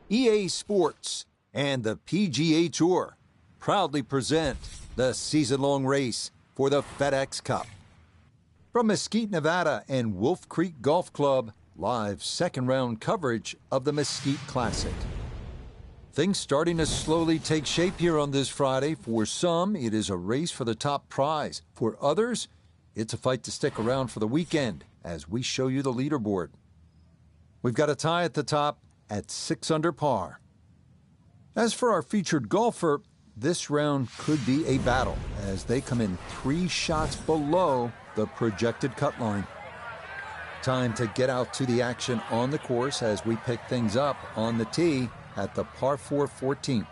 EA Sports, and the PGA Tour proudly present the season-long race for the FedEx Cup. From Mesquite, Nevada and Wolf Creek Golf Club, live second-round coverage of the Mesquite Classic. Things starting to slowly take shape here on this Friday. For some, it is a race for the top prize. For others, it's a fight to stick around for the weekend as we show you the leaderboard. We've got a tie at the top at 6 under par. As for our featured golfer, this round could be a battle as they come in 3 shots below the projected cut line. Time to get out to the action on the course as we pick things up on the tee at the par 4 14th.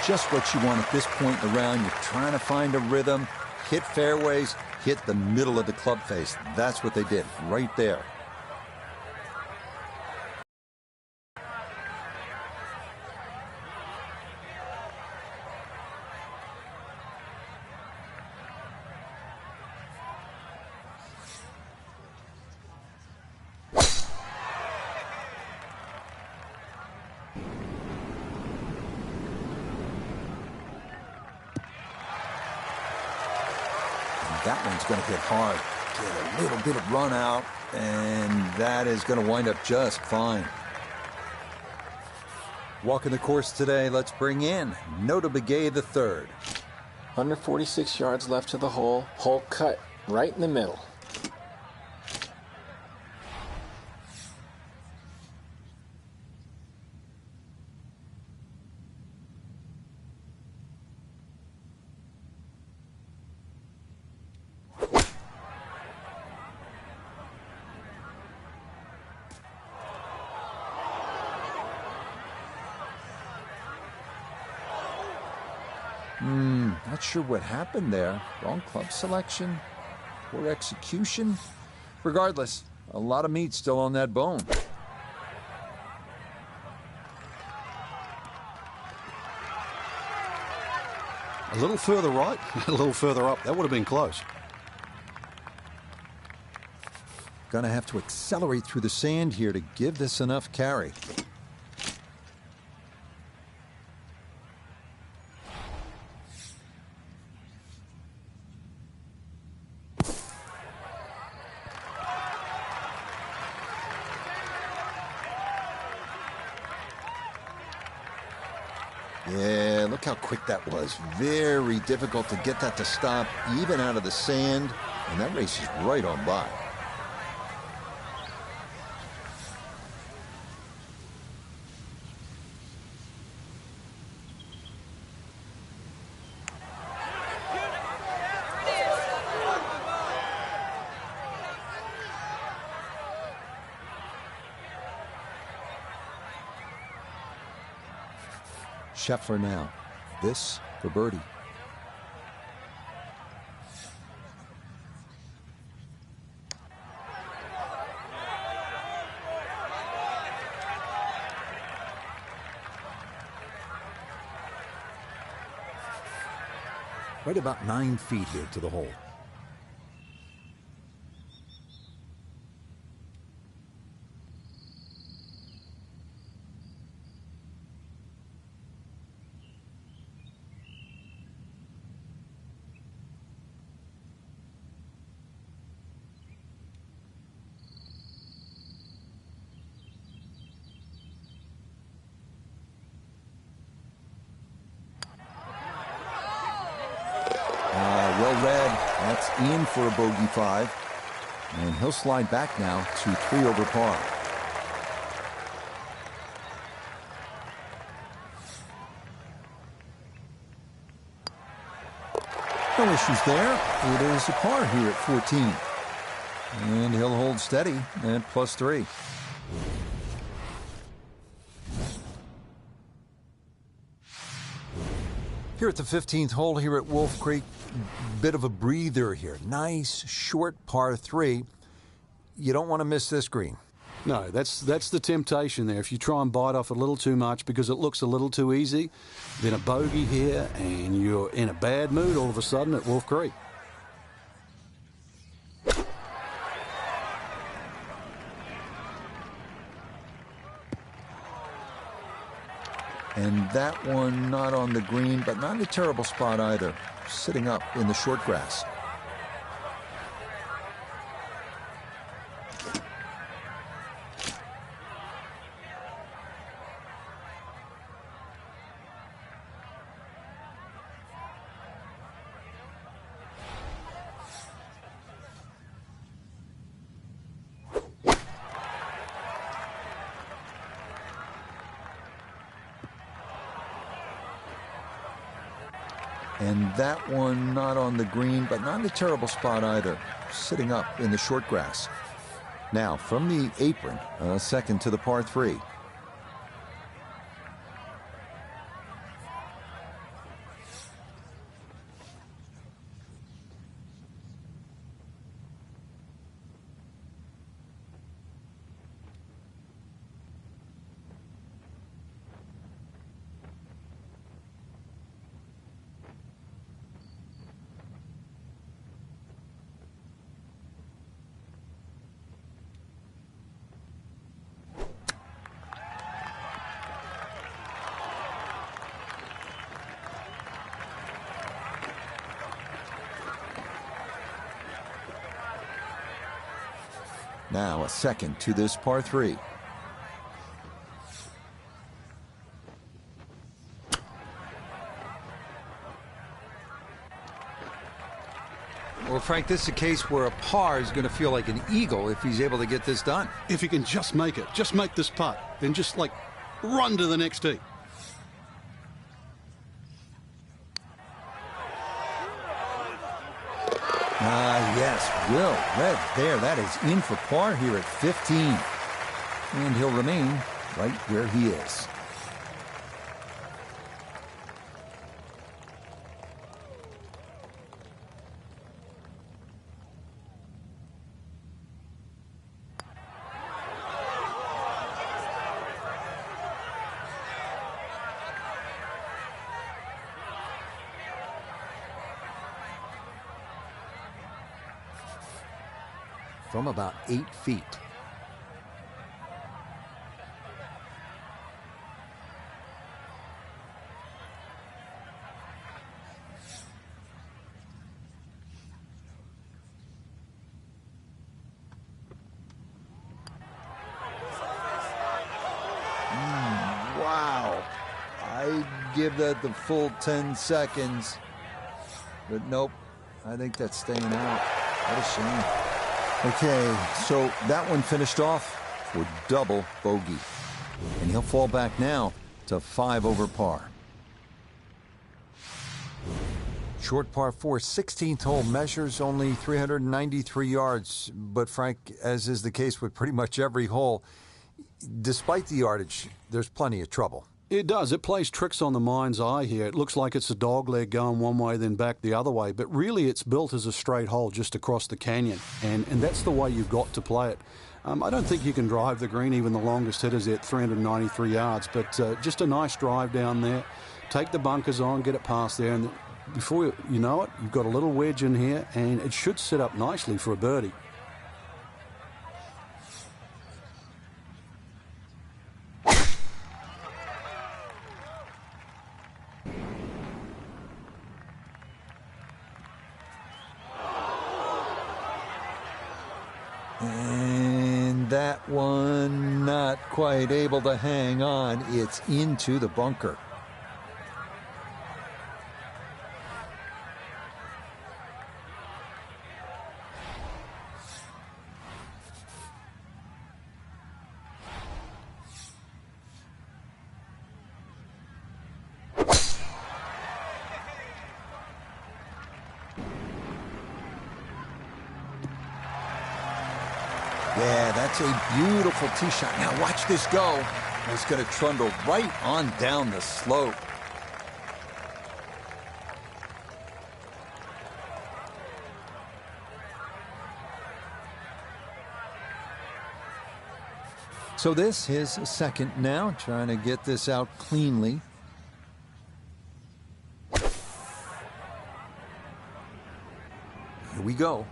Just what you want at this point in the round. You're trying to find a rhythm, hit fairways, hit the middle of the club face. That's what they did right there. That one's going to hit hard. Get a little bit of run out, and that is going to wind up just fine. Walking the course today, let's bring in Notah Begay III. Under 46 yards left to the hole. Hole cut right in the middle. Not sure what happened there. Wrong club selection, poor execution. Regardless, a lot of meat still on that bone. A little further right, a little further up. That would have been close. Gonna have to accelerate through the sand here to give this enough carry. Yeah, look how quick that was. Very difficult to get that to stop, even out of the sand, and that race is right on by. Scheffler now. This for birdie. Right about 9 feet here to the hole. Well read. That's in for a bogey 5. And he'll slide back now to 3 over par. No issues there. It is a par here at 14. And he'll hold steady at +3. Here at the 15th hole here at Wolf Creek, bit of a breather here. Nice, short par 3. you don't want to miss this green. No, that's the temptation there. If you try and bite off a little too much because it looks a little too easy, then a bogey here and you're in a bad mood all of a sudden at Wolf Creek. And that one not on the green, but not in a terrible spot either, sitting up in the short grass. And that one not on the green, but not in a terrible spot either, sitting up in the short grass. Now, from the apron, second to the par 3. Now a second to this par 3. Well, Frank, this is a case where a par is going to feel like an eagle if he's able to get this done. If he can just make it, just make this putt, then just like run to the next tee. Yes, Will Red there. That is in for par here at 15. And he'll remain right where he is. From about 8 feet. Wow. I'd give that the full 10 seconds. But nope, I think that's staying out. What a shame. Okay, so that one finished off for double bogey. And he'll fall back now to 5 over par. Short par 4, 16th hole, measures only 393 yards. But Frank, as is the case with pretty much every hole, despite the yardage, there's plenty of trouble. It does. It plays tricks on the mind's eye here. It looks like it's a dog leg going one way, then back the other way. But really, it's built as a straight hole just across the canyon. And that's the way you've got to play it. I don't think you can drive the green, even the longest hitters at 393 yards. But just a nice drive down there. Take the bunkers on, get it past there. And before you know it, you've got a little wedge in here. And it should set up nicely for a birdie. And that one not quite able to hang on. It's into the bunker. Yeah, that's a beautiful tee shot. Now watch this go. It's going to trundle right on down the slope. So this, his second now, trying to get this out cleanly. Here we go.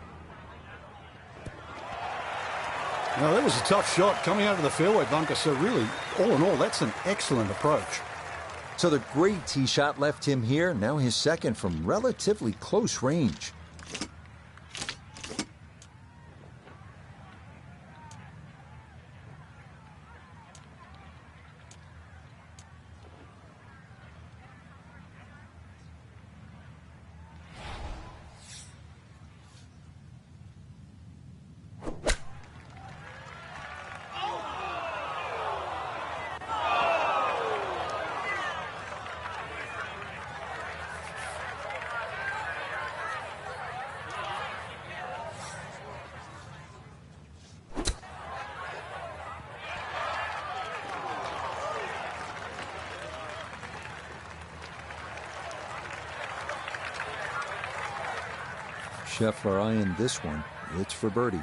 Now, that was a tough shot coming out of the fairway bunker, so really, all in all, that's an excellent approach. So the great tee shot left him here. Now his second from relatively close range. Scheffler eyeing this one. It's for birdie.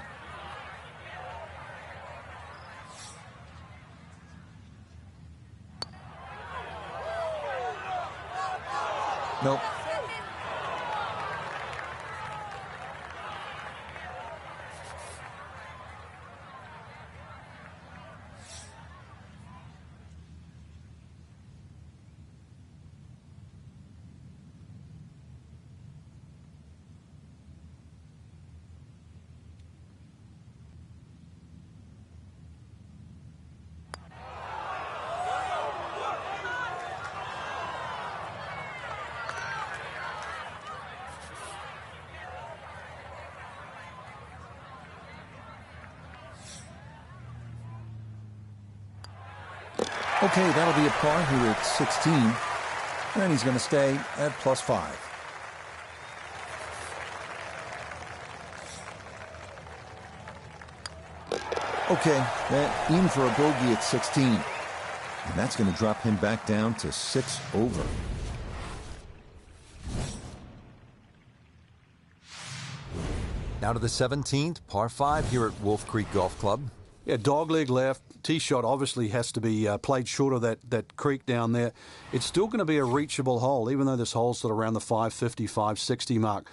Nope. Okay, that'll be a par here at 16. And he's going to stay at +5. Okay, in for a bogey at 16. And that's going to drop him back down to 6 over. Now to the 17th, par 5 here at Wolf Creek Golf Club. Yeah, dogleg left. Tee shot obviously has to be played short of that creek down there. It's still going to be a reachable hole, even though this hole's at around the 550, 560 mark.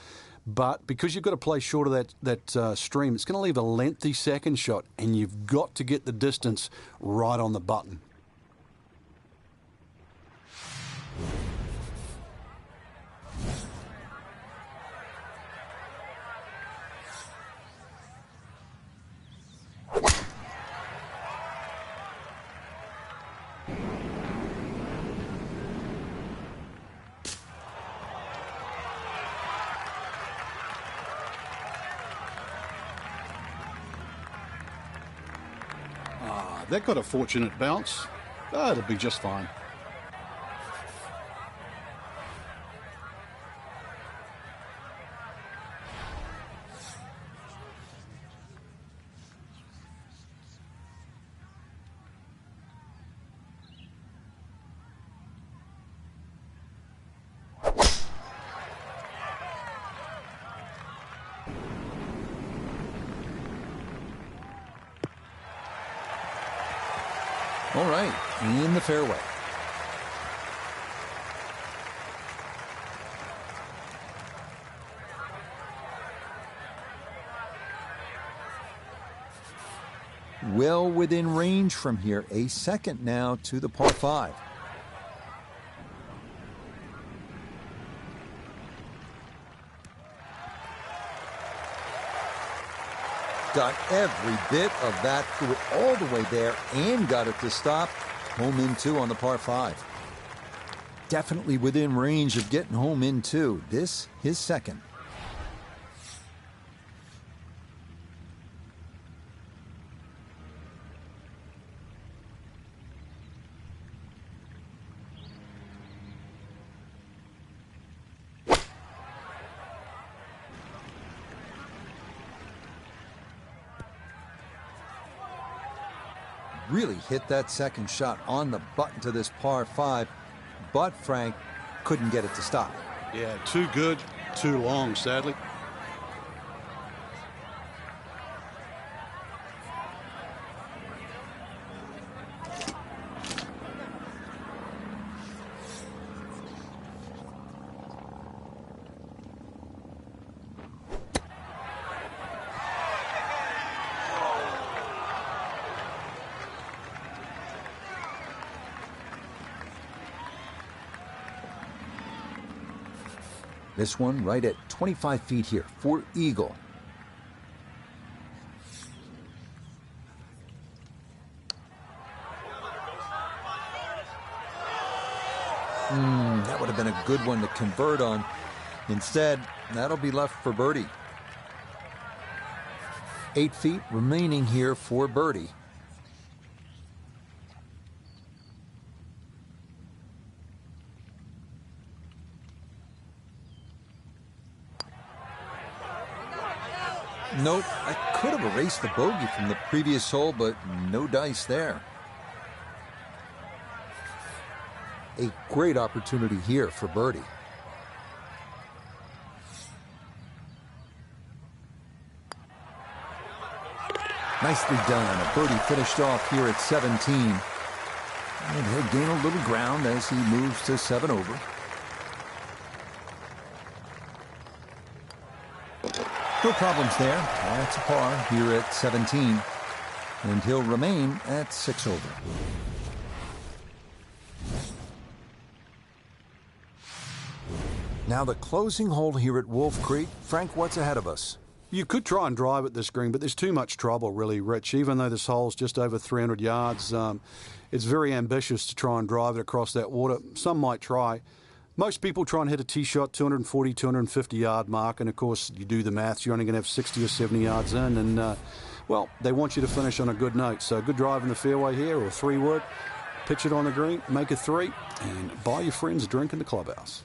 But because you've got to play short of that stream, it's going to leave a lengthy second shot, and you've got to get the distance right on the button. That got a fortunate bounce. It'll be just fine. All right, in the fairway. Well within range from here. A second now to the par 5. Got every bit of that, threw it all the way there and got it to stop. Home in 2 on the par 5. Definitely within range of getting home in 2. This, his second. Really hit that second shot on the button to this par 5, but Frank couldn't get it to stop. Yeah, too good, too long, sadly. This one right at 25 feet here for eagle. That would have been a good one to convert on. Instead, that'll be left for birdie. 8 feet remaining here for birdie. Nope, I could have erased the bogey from the previous hole, but no dice there. A great opportunity here for birdie. Nicely done. A birdie finished off here at 17. And he'll gain a little ground as he moves to 7 over. No problems there. That's a par here at 17. And he'll remain at 6 over. Now the closing hole here at Wolf Creek. Frank, what's ahead of us? You could try and drive at this green, but there's too much trouble, really, Rich. Even though this hole's just over 300 yards, it's very ambitious to try and drive it across that water. Some might try. Most people try and hit a tee shot 240, 250-yard mark, and, of course, you do the maths, you're only going to have 60 or 70 yards in, and, well, they want you to finish on a good note. So good drive in the fairway here, or 3-wood, pitch it on the green, make a 3, and buy your friends a drink in the clubhouse.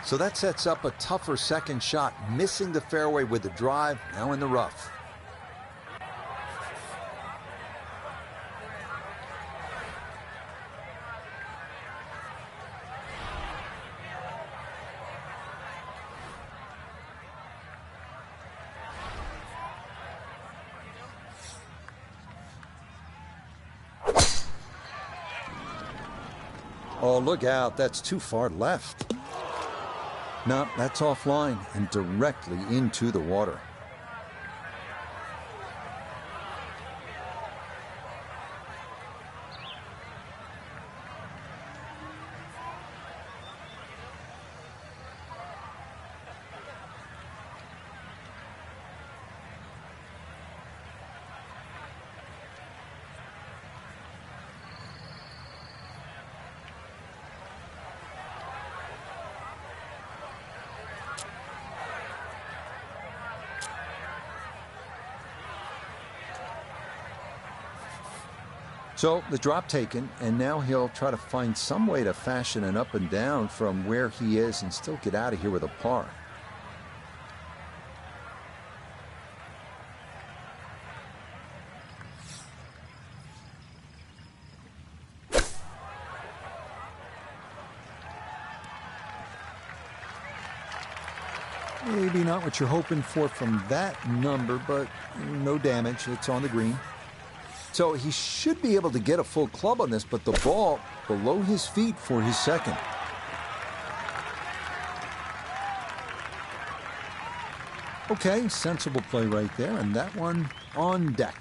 So that sets up a tougher second shot, missing the fairway with the drive, now in the rough. Oh, look out, that's too far left. No, that's offline and directly into the water. So the drop taken, and now he'll try to find some way to fashion an up and down from where he is and still get out of here with a par. Maybe not what you're hoping for from that number, but no damage. It's on the green. So he should be able to get a full club on this, but the ball below his feet for his second. Okay, sensible play right there, and that one on deck.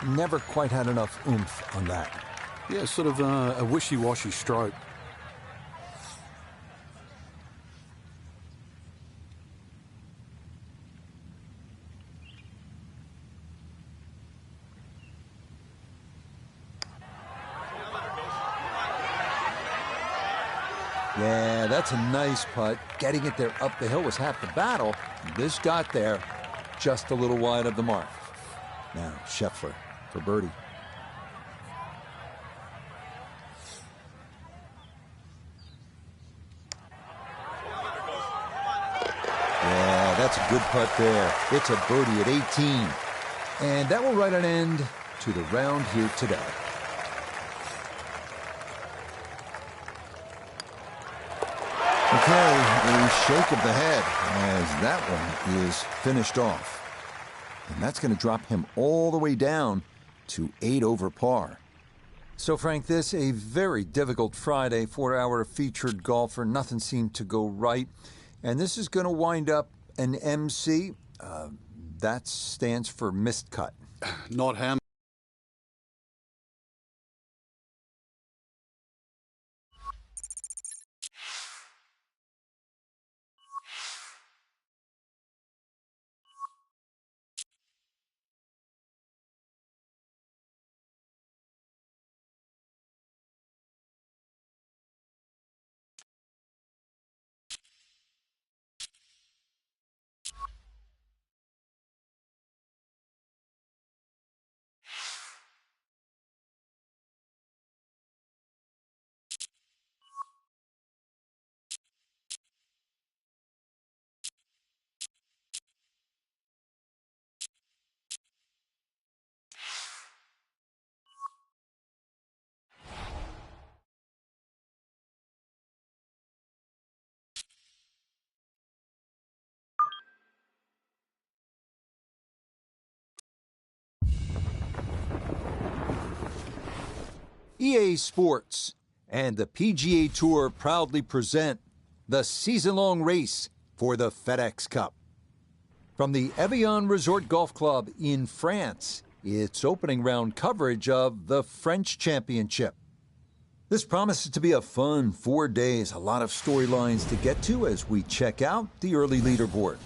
Never quite had enough oomph on that. Yeah, sort of a wishy-washy stroke. Yeah, that's a nice putt. Getting it there up the hill was half the battle. This got there just a little wide of the mark. Now, Scheffler for birdie. Yeah, That's a good putt there. It's a birdie at 18. And that will write an end to the round here today. Okay, a shake of the head as that one is finished off. And that's going to drop him all the way down to 8 over par. So, Frank, this a very difficult Friday for our featured golfer. Nothing seemed to go right. And this is going to wind up an MC. That stands for missed cut. Not Ham. EA Sports and the PGA Tour proudly present the season-long race for the FedEx Cup. From the Evian Resort Golf Club in France, it's opening round coverage of the French Championship. This promises to be a fun 4 days, a lot of storylines to get to as we check out the early leaderboard.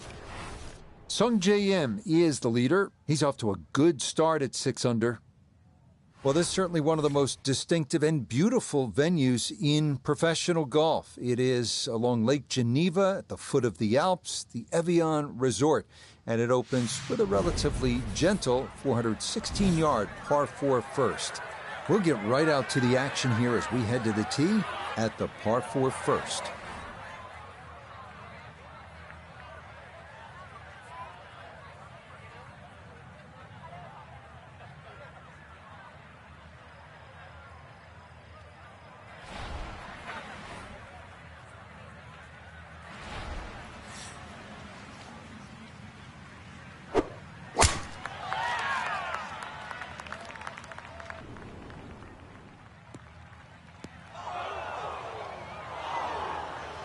Sung Jae Im is the leader. He's off to a good start at 6 under. Well, this is certainly one of the most distinctive and beautiful venues in professional golf. It is along Lake Geneva at the foot of the Alps, the Evian Resort, and it opens with a relatively gentle 416-yard par 4 first. We'll get right out to the action here as we head to the tee at the par 4 first.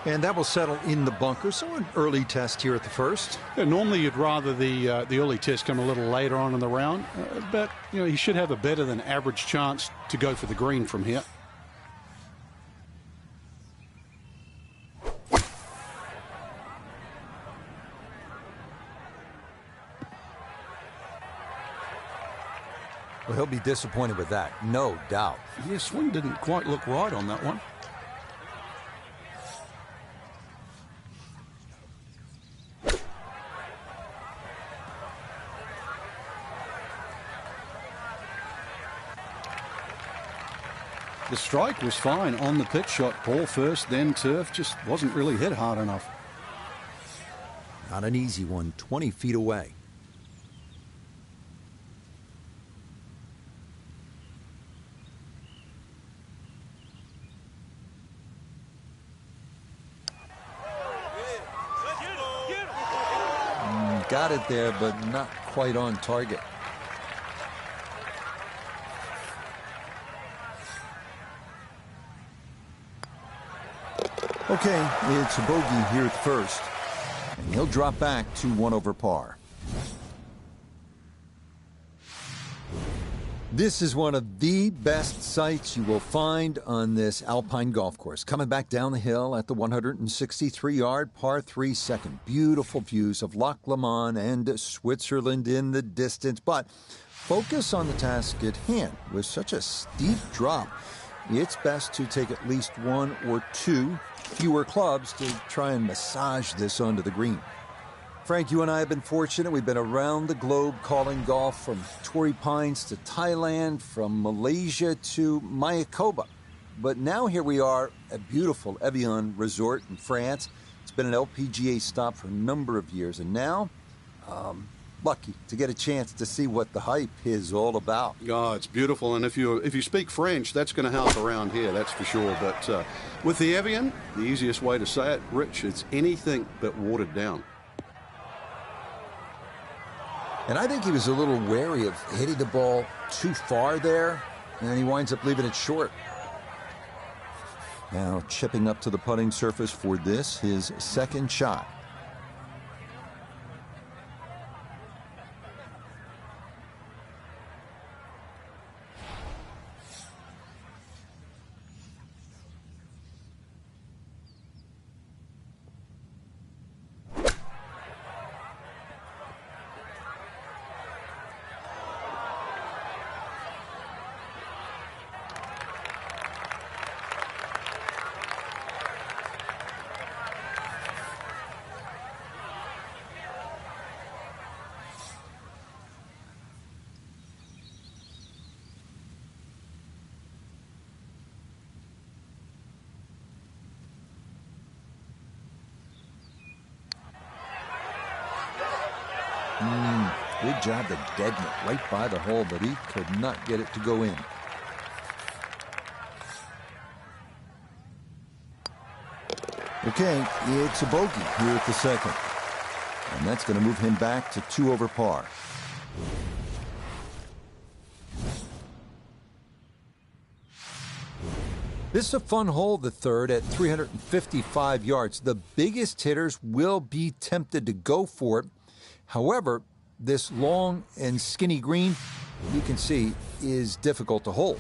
And that will settle in the bunker, so an early test here at the first. Yeah, normally you'd rather the early test come a little later on in the round, but he should have a better than average chance to go for the green from here. Well, he'll be disappointed with that, no doubt. Yeah, swing didn't quite look right on that one. The strike was fine on the pitch shot. Ball first, then turf. Just wasn't really hit hard enough. Not an easy one, 20 feet away. Got it there, but not quite on target. Okay, it's a bogey here at first, and he'll drop back to 1 over par. This is one of the best sights you will find on this Alpine golf course. Coming back down the hill at the 163-yard par 3 second. Beautiful views of Loch Lomond and Switzerland in the distance. But focus on the task at hand. With such a steep drop, it's best to take at least 1 or 2 fewer clubs to try and massage this onto the green. Frank, you and I have been fortunate. We've been around the globe calling golf, from Torrey Pines to Thailand, from Malaysia to Mayakoba. But now here we are at beautiful Evian Resort in France. It's It's been an LPGA stop for a number of years, and now, lucky to get a chance to see what the hype is all about. Oh, it's beautiful, and if you speak French, that's going to help around here, that's for sure. But with the Evian, the easiest way to say it, Rich, it's anything but watered down. And I think he was a little wary of hitting the ball too far there, and he winds up leaving it short. Now chipping up to the putting surface for this, his second shot. Good job to deaden it right by the hole, but he could not get it to go in. Okay, it's a bogey here at the second. And that's going to move him back to 2 over par. This is a fun hole, the third, at 355 yards. The biggest hitters will be tempted to go for it. However, this long and skinny green, you can see, is difficult to hold.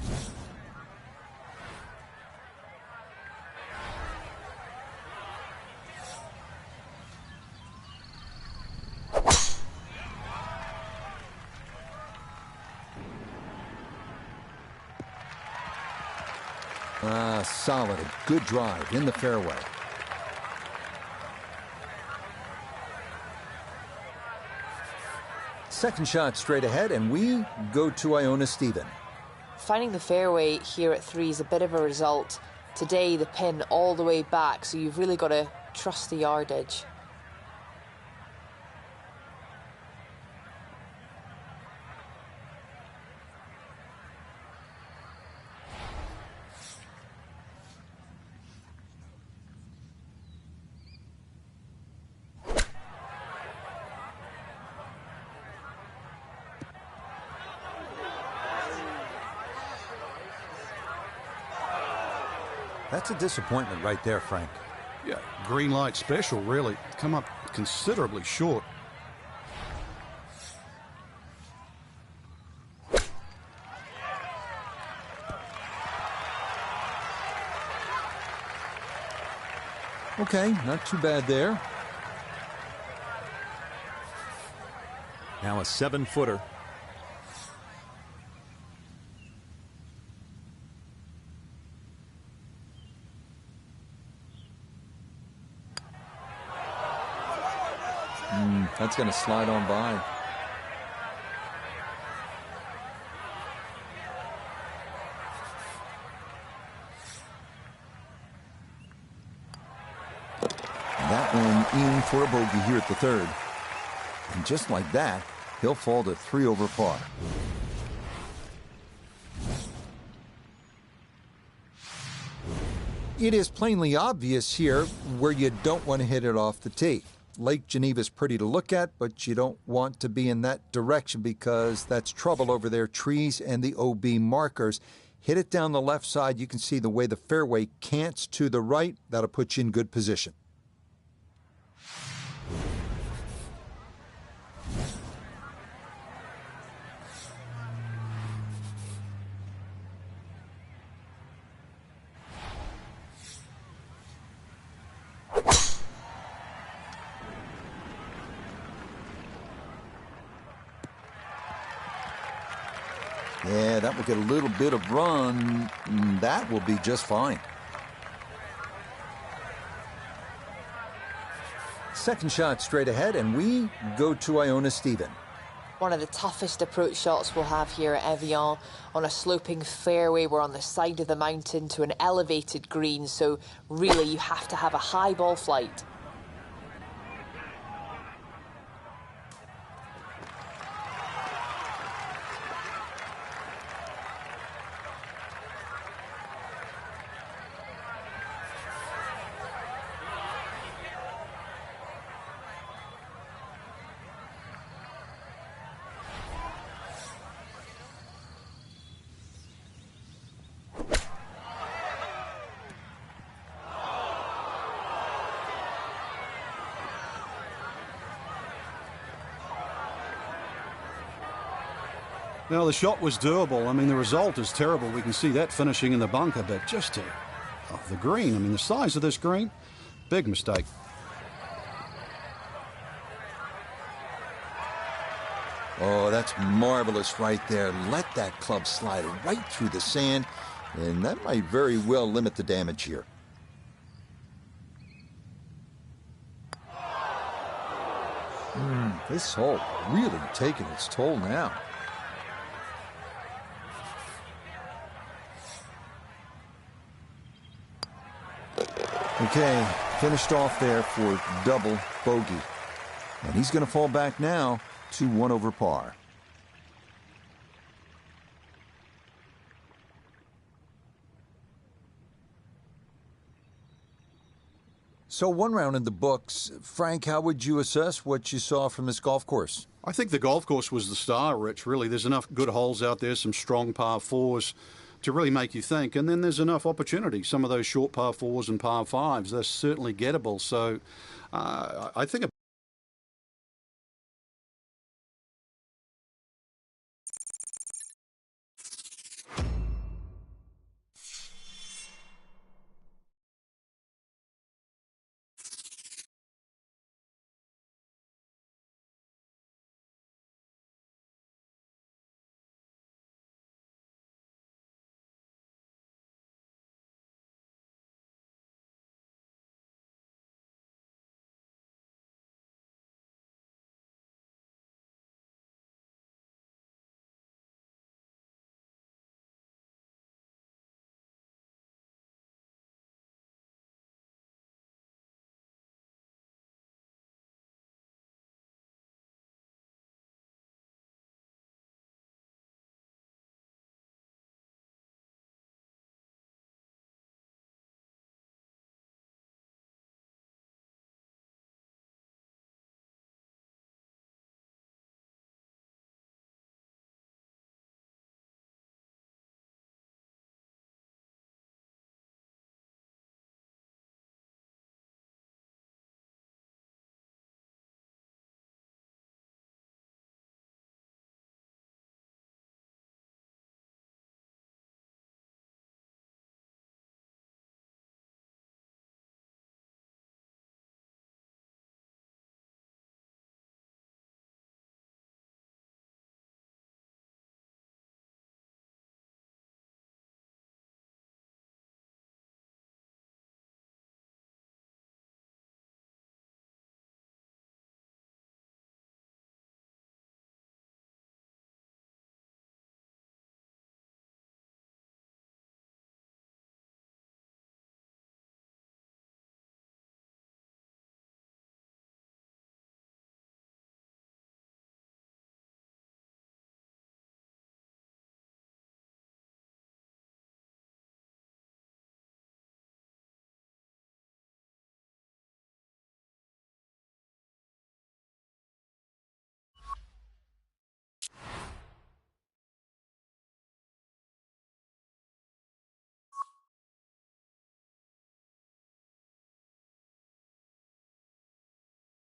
Solid, a good drive in the fairway. Second shot straight ahead, and we go to Iona Stephen. Finding the fairway here at 3 is a bit of a result. Today, the pin all the way back, so you've really got to trust the yardage. That's a disappointment right there, Frank. Yeah, green light special, really. Come up considerably short. Okay, not too bad there. Now a 7-footer. That's going to slide on by. That one in for a bogey here at the third. And just like that, he'll fall to 3 over par. It is plainly obvious here where you don't want to hit it off the tee. Lake Geneva is pretty to look at, but you don't want to be in that direction because that's trouble over there. Trees and the OB markers. Hit it down the left side. You can see the way the fairway cants to the right. That'll put you in good position. Yeah, that will get a little bit of run. That will be just fine. Second shot straight ahead, and we go to Iona Stephen. One of the toughest approach shots we'll have here at Evian. On a sloping fairway, we're on the side of the mountain to an elevated green, so really you have to have a high ball flight. Now, the shot was doable. I mean, the result is terrible. We can see that finishing in the bunker, but just off the green. I mean, the size of this green, big mistake. Oh, that's marvelous right there. Let that club slide right through the sand, and that might very well limit the damage here. This hole really taking its toll now. Okay, finished off there for double bogey. And he's going to fall back now to 1 over par. So 1 round in the books. Frank, how would you assess what you saw from this golf course? I think the golf course was the star, Rich, really. There's enough good holes out there, some strong par 4s to really make you think. And then there's enough opportunity. Some of those short par 4s and par 5s, they're certainly gettable. So I think a